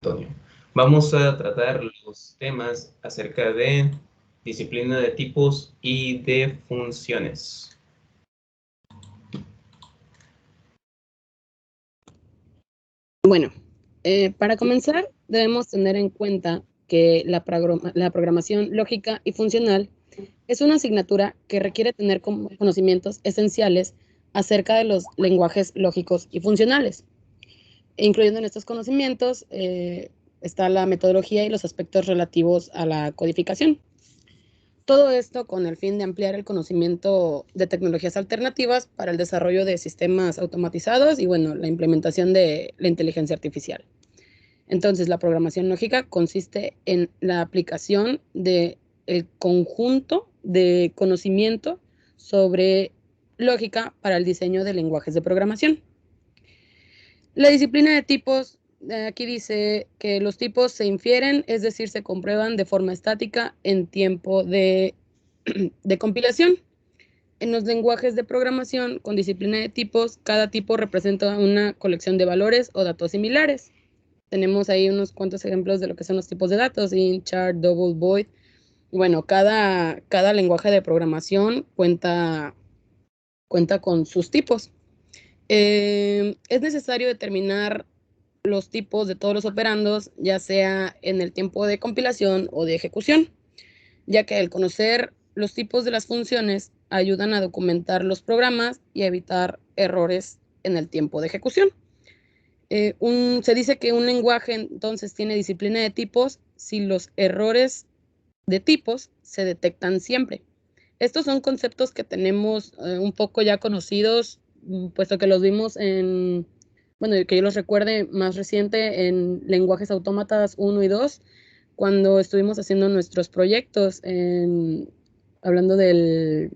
Antonio. Vamos a tratar los temas acerca de disciplina de tipos y de funciones. Bueno, para comenzar debemos tener en cuenta que la programación lógica y funcional es una asignatura que requiere tener conocimientos esenciales acerca de los lenguajes lógicos y funcionales. Incluyendo en estos conocimientos está la metodología y los aspectos relativos a la codificación. Todo esto con el fin de ampliar el conocimiento de tecnologías alternativas para el desarrollo de sistemas automatizados y, bueno, la implementación de la inteligencia artificial. Entonces, la programación lógica consiste en la aplicación del conjunto de conocimiento sobre lógica para el diseño de lenguajes de programación. La disciplina de tipos, aquí dice que los tipos se infieren, es decir, se comprueban de forma estática en tiempo de compilación. En los lenguajes de programación con disciplina de tipos, cada tipo representa una colección de valores o datos similares. Tenemos ahí unos cuantos ejemplos de lo que son los tipos de datos, int, char, double, void. Bueno, cada lenguaje de programación cuenta con sus tipos. Es necesario determinar los tipos de todos los operandos, ya sea en el tiempo de compilación o de ejecución, ya que al conocer los tipos de las funciones ayudan a documentar los programas y a evitar errores en el tiempo de ejecución. Se dice que un lenguaje entonces tiene disciplina de tipos si los errores de tipos se detectan siempre. Estos son conceptos que tenemos un poco ya conocidos, puesto que los vimos en, bueno, que yo los recuerde más reciente en lenguajes autómatas 1 y 2, cuando estuvimos haciendo nuestros proyectos, hablando del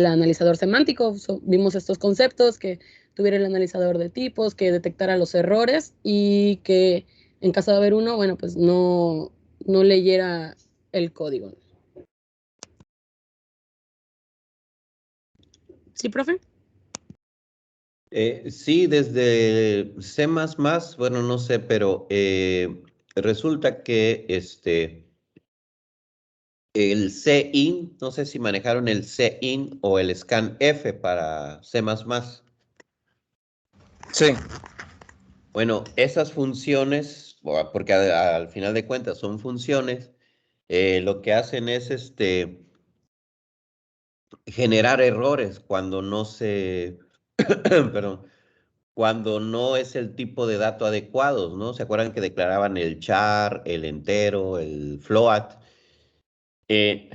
analizador semántico. Vimos estos conceptos, que tuviera el analizador de tipos, que detectara los errores y que en caso de haber uno, bueno, pues no leyera el código. ¿Sí, profe? Sí, desde C++, bueno, no sé, pero resulta que el CIN, no sé si manejaron el CIN o el scanf para C++. Sí. Bueno, esas funciones, porque al final de cuentas son funciones, lo que hacen es generar errores cuando no se, perdón, cuando no es el tipo de dato adecuado, ¿no? ¿Se acuerdan que declaraban el char, el entero, el float? En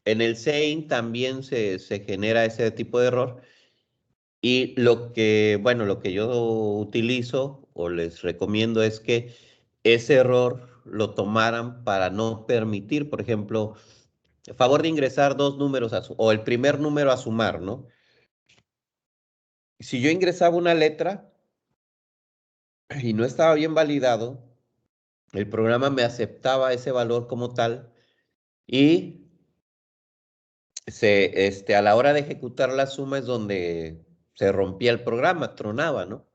el CEIN también se genera ese tipo de error. Y lo que yo utilizo o les recomiendo es que ese error lo tomaran para no permitir, por ejemplo, a favor de ingresar dos números o el primer número a sumar, ¿no? Si yo ingresaba una letra y no estaba bien validado, el programa me aceptaba ese valor como tal y a la hora de ejecutar la suma es donde se rompía el programa, tronaba, ¿no?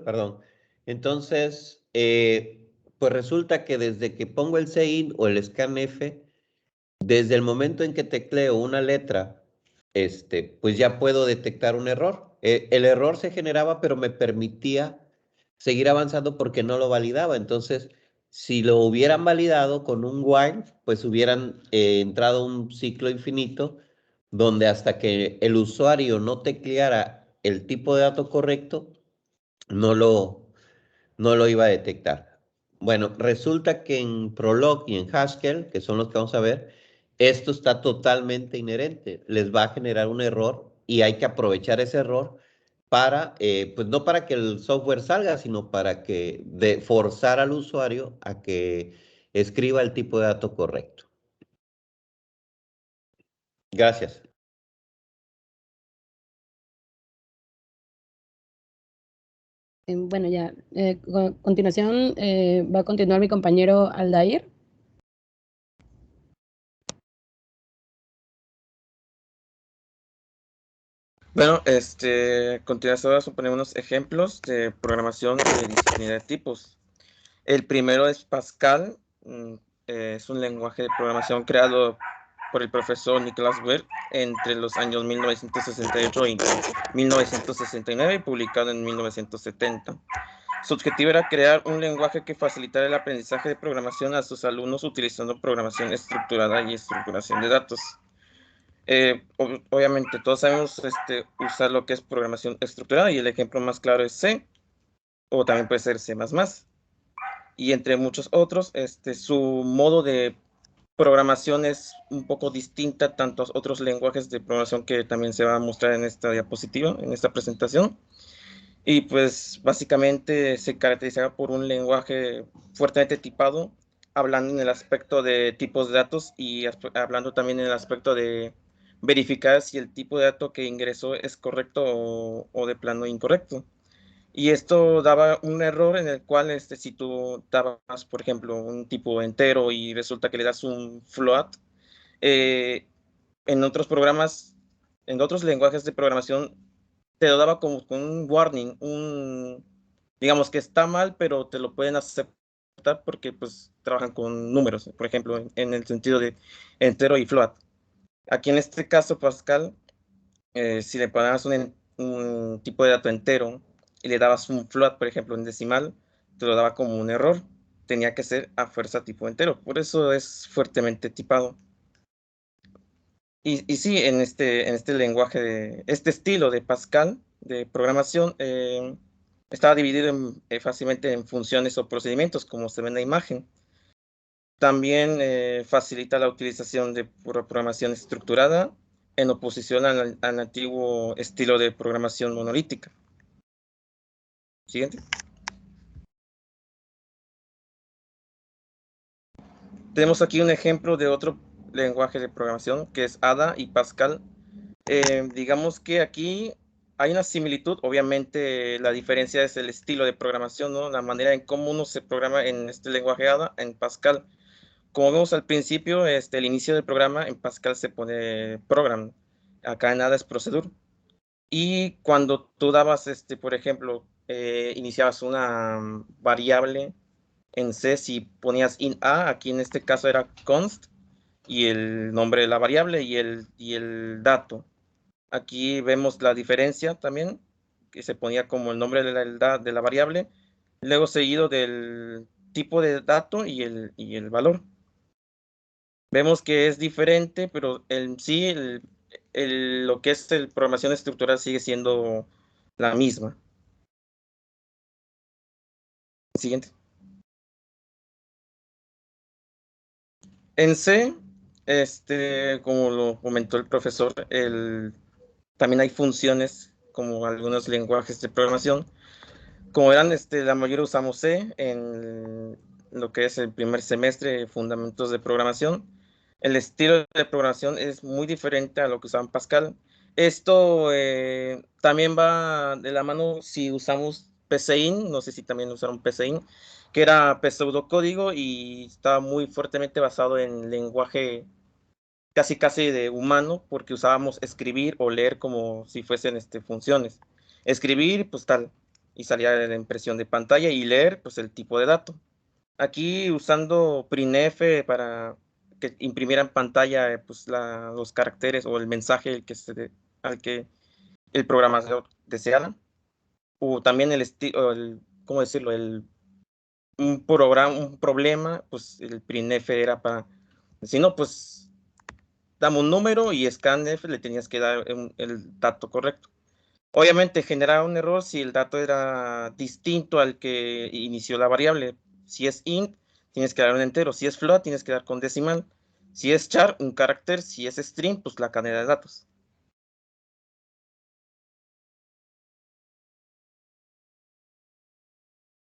Perdón. Entonces, pues resulta que desde que pongo el CIN o el scanf, desde el momento en que tecleo una letra, pues ya puedo detectar un error. El error se generaba, pero me permitía seguir avanzando porque no lo validaba. Entonces, si lo hubieran validado con un while, pues hubieran entrado un ciclo infinito donde hasta que el usuario no tecleara el tipo de dato correcto, no lo iba a detectar. Bueno, resulta que en Prolog y en Haskell, que son los que vamos a ver, esto está totalmente inherente. Les va a generar un error y hay que aprovechar ese error para, pues no para que el software salga, sino para que forzar al usuario a que escriba el tipo de dato correcto. Gracias. Bueno, ya, a continuación va a continuar mi compañero Aldair. Bueno, a continuación vamos a poner unos ejemplos de programación de disciplina de tipos. El primero es Pascal, es un lenguaje de programación creado por el profesor Nicholas Ware entre los años 1968 y 1969 y publicado en 1970. Su objetivo era crear un lenguaje que facilitara el aprendizaje de programación a sus alumnos utilizando programación estructurada y estructuración de datos. Obviamente todos sabemos usar lo que es programación estructurada y el ejemplo más claro es C, o también puede ser C++. Y entre muchos otros, su modo de programación es un poco distinta a tantos otros lenguajes de programación que también se va a mostrar en esta diapositiva, en esta presentación. Y pues básicamente se caracteriza por un lenguaje fuertemente tipado, hablando en el aspecto de tipos de datos y hablando también en el aspecto de verificar si el tipo de dato que ingresó es correcto o de plano incorrecto. Y esto daba un error en el cual si tú dabas, por ejemplo, un tipo entero y resulta que le das un float, eh, en otros programas, en otros lenguajes de programación, te lo daba como con un warning, digamos que está mal, pero te lo pueden aceptar porque pues trabajan con números, por ejemplo, en el sentido de entero y float. Aquí en este caso, Pascal, si le ponías un tipo de dato entero y le dabas un float, por ejemplo, en decimal, te lo daba como un error. Tenía que ser a fuerza tipo entero. Por eso es fuertemente tipado. Y sí, en este lenguaje, este estilo de Pascal de programación, estaba dividido fácilmente en funciones o procedimientos, como se ve en la imagen. También facilita la utilización de programación estructurada en oposición al antiguo estilo de programación monolítica. Siguiente. Tenemos aquí un ejemplo de otro lenguaje de programación que es Ada y Pascal. Digamos que aquí hay una similitud, obviamente la diferencia es el estilo de programación, ¿no? La manera en cómo uno se programa en este lenguaje Ada, en Pascal. Como vemos al principio, el inicio del programa en Pascal se pone program, acá en Ada es procedure. Y cuando tú dabas, por ejemplo, iniciabas una variable en C, si ponías int a, aquí en este caso era const, y el nombre de la variable y el dato. Aquí vemos la diferencia también, que se ponía como el nombre de la variable, luego seguido del tipo de dato y el valor. Vemos que es diferente, pero en sí lo que es el programación estructural sigue siendo la misma. Siguiente. En C, como lo comentó el profesor, también hay funciones como algunos lenguajes de programación. Como verán, la mayoría usamos C en lo que es el primer semestre, Fundamentos de Programación. El estilo de programación es muy diferente a lo que usaban Pascal. Esto también va de la mano si usamos PCIN, no sé si también usaron PCIN, que era pseudocódigo y estaba muy fuertemente basado en lenguaje casi de humano, porque usábamos escribir o leer como si fuesen funciones. Escribir, pues tal, y salía la impresión de pantalla, y leer, pues el tipo de dato. Aquí usando printf para que imprimiera en pantalla pues los caracteres o el mensaje al que el programador deseara, o también ¿cómo decirlo? Un problema, pues el printf era para, si no, pues dame un número y scanf le tenías que dar el dato correcto. Obviamente generaba un error si el dato era distinto al que inició la variable. Si es int, tienes que dar un entero. Si es float, tienes que dar con decimal. Si es char, un carácter. Si es string, pues la cadena de datos.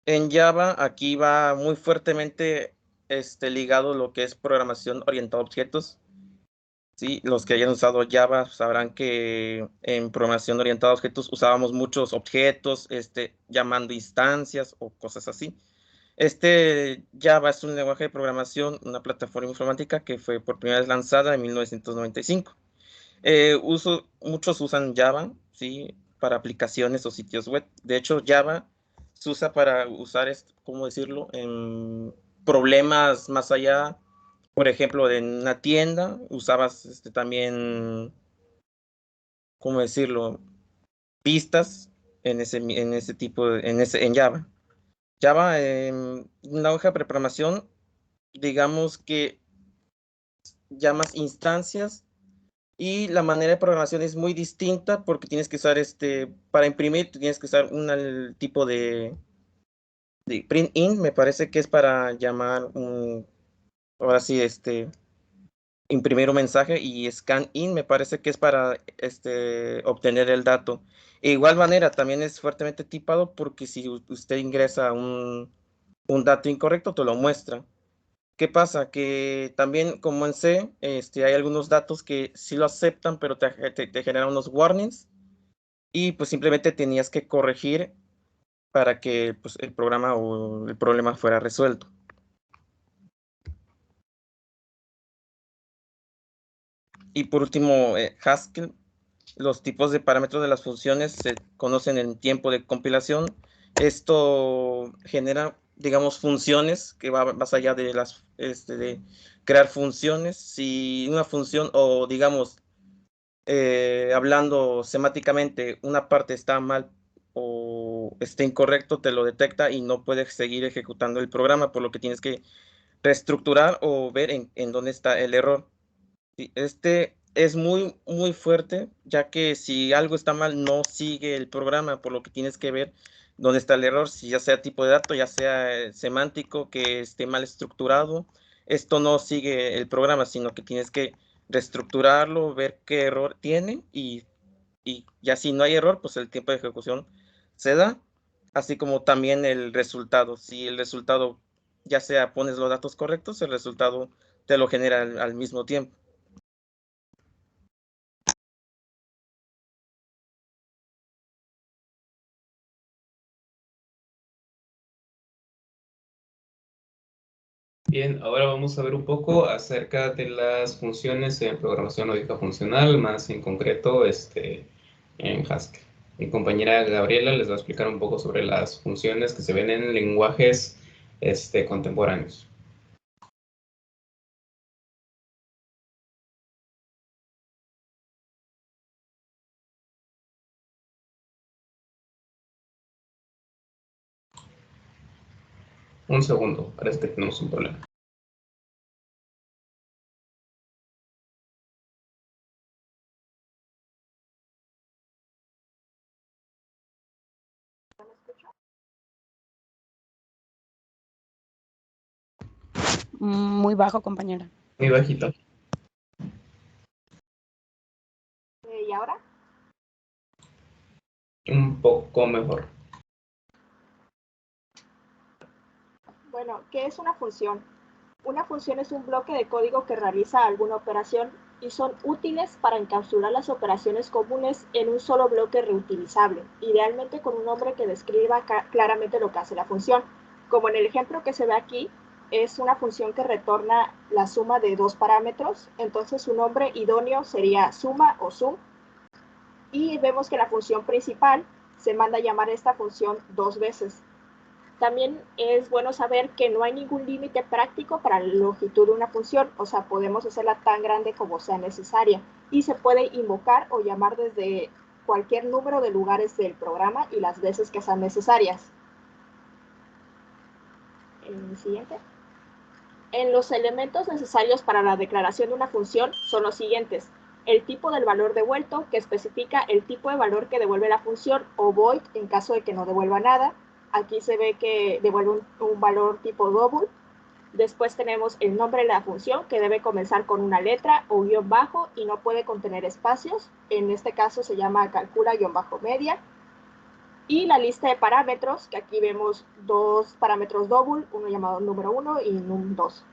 En Java, aquí va muy fuertemente ligado lo que es programación orientada a objetos. Sí, los que hayan usado Java sabrán que en programación orientada a objetos usábamos muchos objetos, llamando instancias o cosas así. Java es un lenguaje de programación, una plataforma informática que fue por primera vez lanzada en 1995. Muchos usan Java, ¿sí? Para aplicaciones o sitios web. De hecho, Java se usa para usar, ¿cómo decirlo? En problemas más allá, por ejemplo, en una tienda, usabas también, ¿cómo decirlo? Pistas en ese tipo, en Java. Java, una hoja de preparación, digamos que llamas instancias. Y la manera de programación es muy distinta porque tienes que usar para imprimir, tienes que usar el tipo de print in, me parece que es para llamar ahora sí, imprimir un mensaje, y scan in me parece que es para obtener el dato. De igual manera, también es fuertemente tipado porque si usted ingresa un dato incorrecto, te lo muestra. ¿Qué pasa? Que también como en C, hay algunos datos que sí lo aceptan, pero te generan unos warnings y pues simplemente tenías que corregir para que pues, el programa o el problema fuera resuelto. Y por último, Haskell. Los tipos de parámetros de las funciones se conocen en tiempo de compilación. Esto genera, digamos, funciones que va más allá de de crear funciones. Si una función, o digamos, hablando semánticamente, una parte está mal o está incorrecto, te lo detecta y no puedes seguir ejecutando el programa, por lo que tienes que reestructurar o ver en dónde está el error. Sí, es muy, muy fuerte, ya que si algo está mal, no sigue el programa, por lo que tienes que ver dónde está el error, si ya sea tipo de dato, ya sea semántico, que esté mal estructurado. Esto no sigue el programa, sino que tienes que reestructurarlo, ver qué error tiene y ya si no hay error, pues el tiempo de ejecución se da, así como también el resultado. Si el resultado, ya sea pones los datos correctos, el resultado te lo genera al mismo tiempo. Bien, ahora vamos a ver un poco acerca de las funciones en programación lógica funcional, más en concreto en Haskell. Mi compañera Gabriela les va a explicar un poco sobre las funciones que se ven en lenguajes contemporáneos. Un segundo, parece que tenemos un problema. Muy bajo, compañera. Muy bajito. ¿Y ahora? Un poco mejor. Bueno, ¿qué es una función? Una función es un bloque de código que realiza alguna operación y son útiles para encapsular las operaciones comunes en un solo bloque reutilizable, idealmente con un nombre que describa claramente lo que hace la función. Como en el ejemplo que se ve aquí, es una función que retorna la suma de dos parámetros, entonces su nombre idóneo sería suma o sum, y vemos que la función principal se manda a llamar esta función dos veces. También es bueno saber que no hay ningún límite práctico para la longitud de una función, o sea, podemos hacerla tan grande como sea necesaria y se puede invocar o llamar desde cualquier número de lugares del programa y las veces que sean necesarias. El siguiente. En los elementos necesarios para la declaración de una función son los siguientes: el tipo del valor devuelto, que especifica el tipo de valor que devuelve la función, o void en caso de que no devuelva nada. Aquí se ve que devuelve un valor tipo double. Después tenemos el nombre de la función, que debe comenzar con una letra o guión bajo y no puede contener espacios. En este caso se llama calcula-media. Y la lista de parámetros, que aquí vemos dos parámetros double, uno llamado número 1 y num2.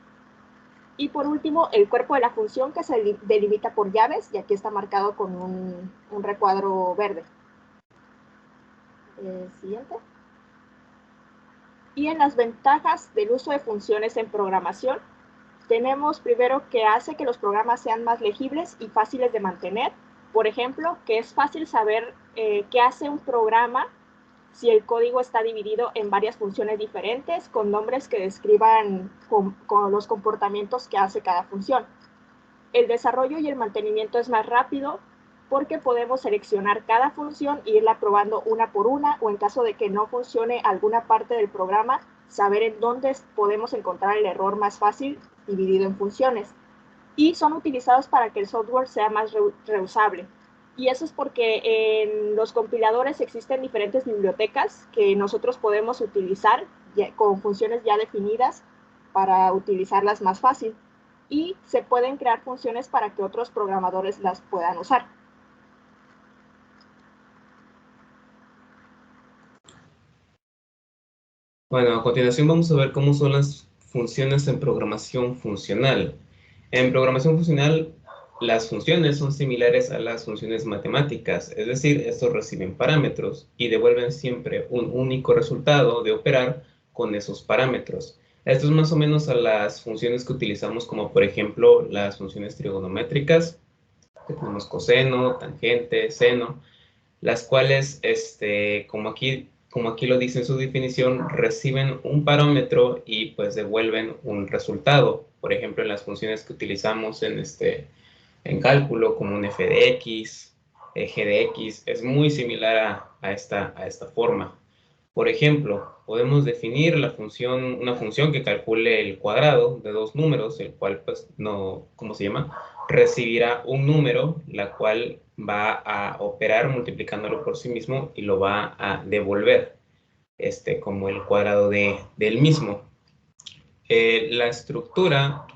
Y por último, el cuerpo de la función, que se delimita por llaves, y aquí está marcado con un recuadro verde. Siguiente. Y en las ventajas del uso de funciones en programación, Tenemos primero que hace que los programas sean más legibles y fáciles de mantener. Por ejemplo, que es fácil saber qué hace un programa si el código está dividido en varias funciones diferentes con nombres que describan con los comportamientos que hace cada función. El desarrollo y el mantenimiento es más rápido porque podemos seleccionar cada función e irla probando una por una, o en caso de que no funcione alguna parte del programa, saber en dónde podemos encontrar el error más fácil dividido en funciones. Y son utilizados para que el software sea más reusable. Y eso es porque en los compiladores existen diferentes bibliotecas que nosotros podemos utilizar con funciones ya definidas para utilizarlas más fácil. Y se pueden crear funciones para que otros programadores las puedan usar. Bueno, a continuación vamos a ver cómo son las funciones en programación funcional. En programación funcional, las funciones son similares a las funciones matemáticas, es decir, estos reciben parámetros y devuelven siempre un único resultado de operar con esos parámetros. Esto es más o menos a las funciones que utilizamos, como por ejemplo las funciones trigonométricas, que tenemos coseno, tangente, seno, las cuales, como aquí lo dice en su definición, reciben un parámetro y pues devuelven un resultado. Por ejemplo, en las funciones que utilizamos en cálculo, como un f de x, g de x, es muy similar a esta forma. Por ejemplo, podemos definir una función que calcule el cuadrado de dos números, el cual, pues, ¿cómo se llama? Recibirá un número, la cual va a operar multiplicándolo por sí mismo y lo va a devolver, como el cuadrado del mismo. La estructura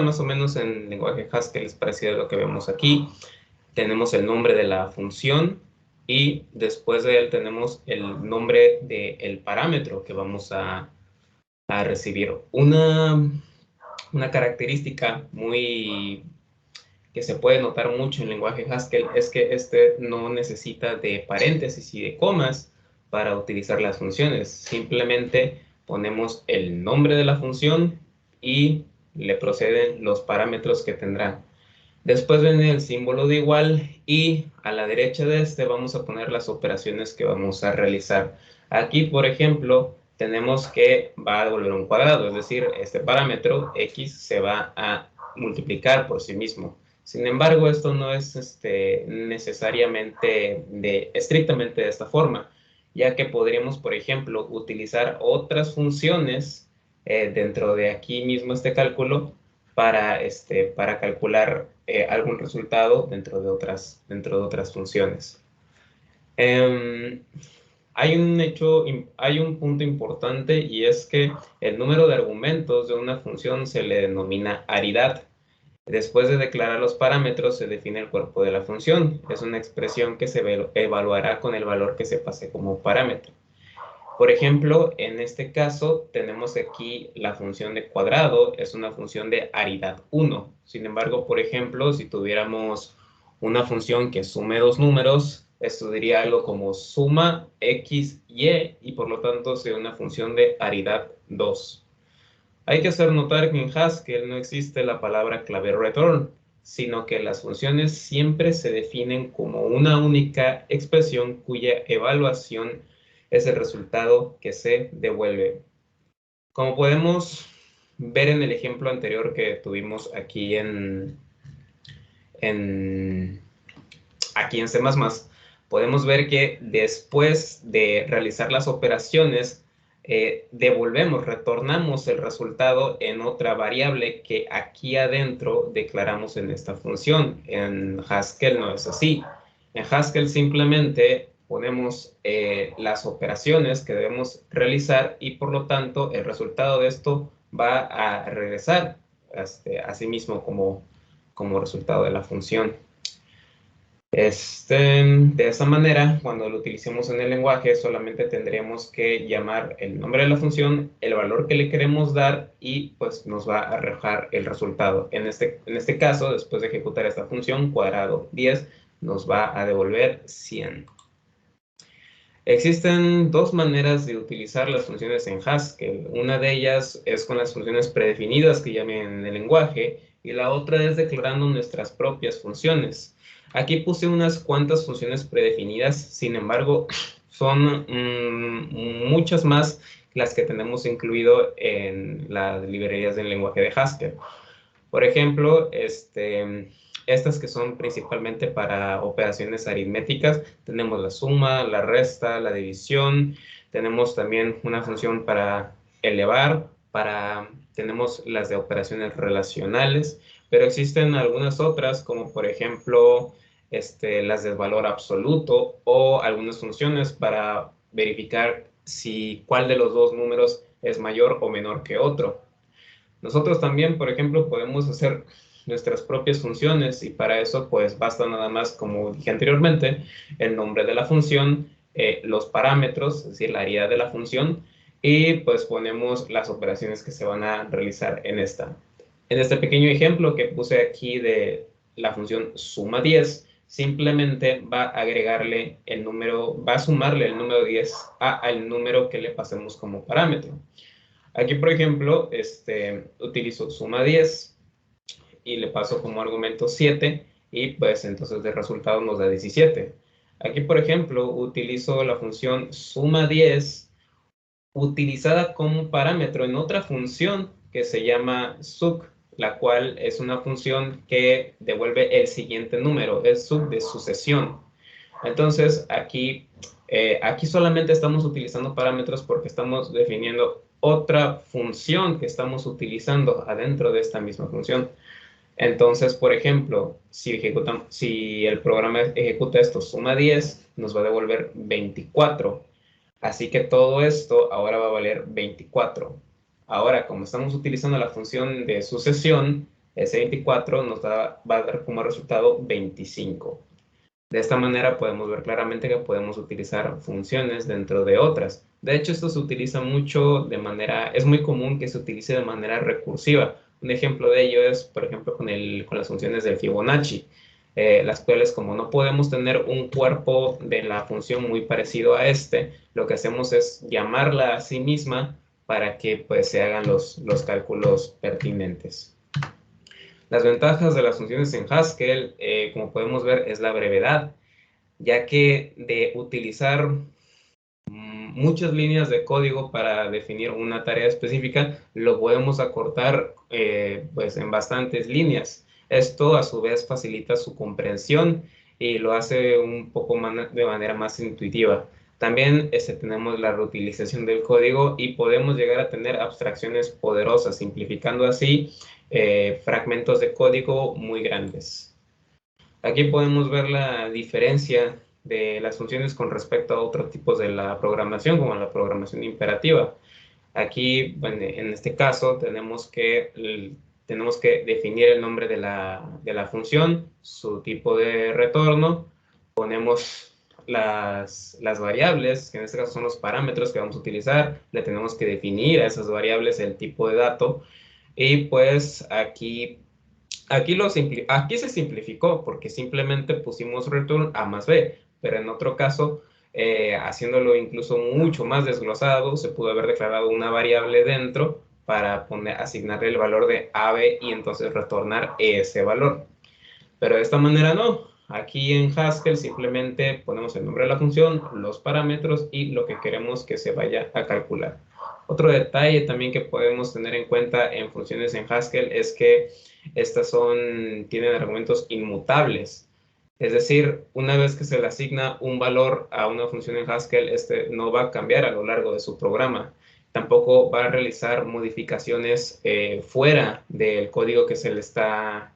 más o menos en lenguaje Haskell es parecida a lo que vemos aquí. Tenemos el nombre de la función y después de él tenemos el nombre del parámetro que vamos a recibir. Una característica que se puede notar mucho en lenguaje Haskell es que no necesita de paréntesis y de comas para utilizar las funciones. Simplemente ponemos el nombre de la función y le proceden los parámetros que tendrá. Después viene el símbolo de igual y a la derecha de vamos a poner las operaciones que vamos a realizar. Aquí, por ejemplo, tenemos que va a devolver un cuadrado, es decir, este parámetro x se va a multiplicar por sí mismo. Sin embargo, esto no es necesariamente estrictamente de esta forma, ya que podríamos, por ejemplo, utilizar otras funciones dentro de aquí mismo este cálculo para calcular algún resultado dentro de otras funciones. Hay un punto importante, y es que el número de argumentos de una función se le denomina aridad. Después de declarar los parámetros, se define el cuerpo de la función. Es una expresión que se evaluará con el valor que se pase como parámetro. Por ejemplo, en este caso tenemos aquí la función de cuadrado, es una función de aridad 1. Sin embargo, por ejemplo, si tuviéramos una función que sume dos números, esto diría algo como suma x, y por lo tanto sería una función de aridad 2. Hay que hacer notar que en Haskell no existe la palabra clave return, sino que las funciones siempre se definen como una única expresión cuya evaluación es el resultado que se devuelve. Como podemos ver en el ejemplo anterior que tuvimos aquí aquí en C++, podemos ver que después de realizar las operaciones, retornamos el resultado en otra variable que aquí adentro declaramos en esta función. En Haskell no es así. En Haskell simplemente ponemos las operaciones que debemos realizar y por lo tanto el resultado de esto va a regresar a sí mismo como resultado de la función. De esa manera, cuando lo utilicemos en el lenguaje, solamente tendremos que llamar el nombre de la función, el valor que le queremos dar y pues nos va a arrojar el resultado. En este caso, después de ejecutar esta función, cuadrado 10, nos va a devolver 100. Existen dos maneras de utilizar las funciones en Haskell. Una de ellas es con las funciones predefinidas que ya vienen en el lenguaje y la otra es declarando nuestras propias funciones. Aquí puse unas cuantas funciones predefinidas, sin embargo, son muchas más las que tenemos incluido en las librerías del lenguaje de Haskell. Por ejemplo, estas que son principalmente para operaciones aritméticas, tenemos la suma, la resta, la división, tenemos también una función para elevar, tenemos las de operaciones relacionales, pero existen algunas otras, como por ejemplo las de valor absoluto o algunas funciones para verificar si cuál de los dos números es mayor o menor que otro. Nosotros también, por ejemplo, podemos hacer nuestras propias funciones y para eso pues basta nada más, como dije anteriormente, el nombre de la función, los parámetros, es decir, la área de la función y pues ponemos las operaciones que se van a realizar en esta. En este pequeño ejemplo que puse aquí de la función suma 10, simplemente va a agregarle el número, va a sumarle el número 10 al número que le pasemos como parámetro. Aquí, por ejemplo, utilizo suma 10 y le paso como argumento 7 y pues entonces de resultado nos da 17. Aquí, por ejemplo, utilizo la función suma 10 utilizada como parámetro en otra función que se llama suc, la cual es una función que devuelve el siguiente número, es suc de sucesión. Entonces, aquí solamente estamos utilizando parámetros porque estamos definiendo otra función que estamos utilizando adentro de esta misma función. Entonces, por ejemplo, si el programa ejecuta esto, suma 10, nos va a devolver 24. Así que todo esto ahora va a valer 24. Ahora, como estamos utilizando la función de sucesión, ese 24 va a dar como resultado 25. De esta manera podemos ver claramente que podemos utilizar funciones dentro de otras. De hecho, esto se utiliza mucho es muy común que se utilice de manera recursiva. Un ejemplo de ello es, por ejemplo, con las funciones del Fibonacci, las cuales como no podemos tener un cuerpo de la función muy parecido a lo que hacemos es llamarla a sí misma para que pues, se hagan los cálculos pertinentes. Las ventajas de las funciones en Haskell, como podemos ver, es la brevedad, ya que de utilizar muchas líneas de código para definir una tarea específica, lo podemos acortar pues en bastantes líneas. Esto a su vez facilita su comprensión y lo hace un poco de manera más intuitiva. También tenemos la reutilización del código y podemos llegar a tener abstracciones poderosas, simplificando así fragmentos de código muy grandes. Aquí podemos ver la diferencia de las funciones con respecto a otros tipos de la programación, como la programación imperativa. Aquí, bueno, en este caso, tenemos que definir el nombre de la función, su tipo de retorno, ponemos las variables, que en este caso son los parámetros que vamos a utilizar, le tenemos que definir a esas variables el tipo de dato, y pues aquí se simplificó porque simplemente pusimos return A más B, pero en otro caso, haciéndolo incluso mucho más desglosado, se pudo haber declarado una variable dentro para asignarle el valor de AB y entonces retornar ese valor. Pero de esta manera no. Aquí en Haskell simplemente ponemos el nombre de la función, los parámetros y lo que queremos que se vaya a calcular. Otro detalle también que podemos tener en cuenta en funciones en Haskell es que estas tienen argumentos inmutables. Es decir, una vez que se le asigna un valor a una función en Haskell, no va a cambiar a lo largo de su programa. Tampoco va a realizar modificaciones fuera del código que se le está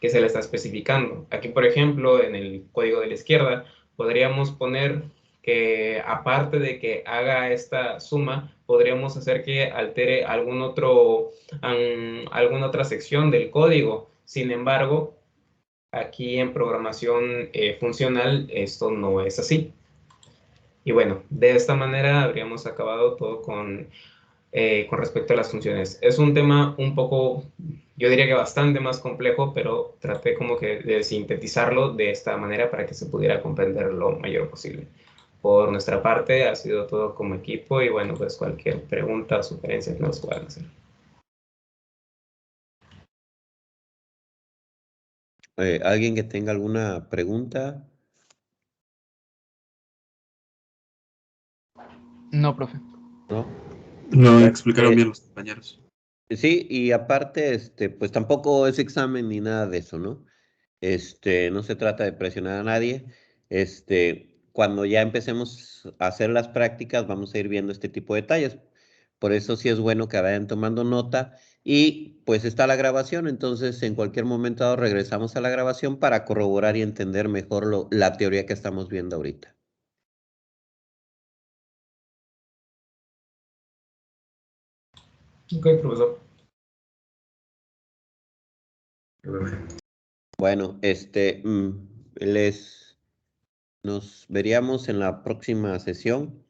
especificando. Aquí, por ejemplo, en el código de la izquierda, podríamos poner que aparte de que haga esta suma, podríamos hacer que altere alguna otra sección del código. Sin embargo, aquí en programación funcional esto no es así. Y bueno, de esta manera habríamos acabado todo con respecto a las funciones. Es un tema un poco yo diría que bastante más complejo, pero traté como que de sintetizarlo de esta manera para que se pudiera comprender lo mayor posible. Por nuestra parte ha sido todo como equipo y bueno, pues cualquier pregunta o sugerencia que nos puedan hacer. ¿Alguien que tenga alguna pregunta? No, profe. ¿No? Lo explicaron Eh, bien los compañeros. Sí, y aparte, pues tampoco es examen ni nada de eso, ¿no? No se trata de presionar a nadie. Cuando ya empecemos a hacer las prácticas, vamos a ir viendo este tipo de detalles. Por eso sí es bueno que vayan tomando nota y pues está la grabación, entonces en cualquier momento dado regresamos a la grabación para corroborar y entender mejor la teoría que estamos viendo ahorita. Ok, profesor. Bueno, nos veríamos en la próxima sesión.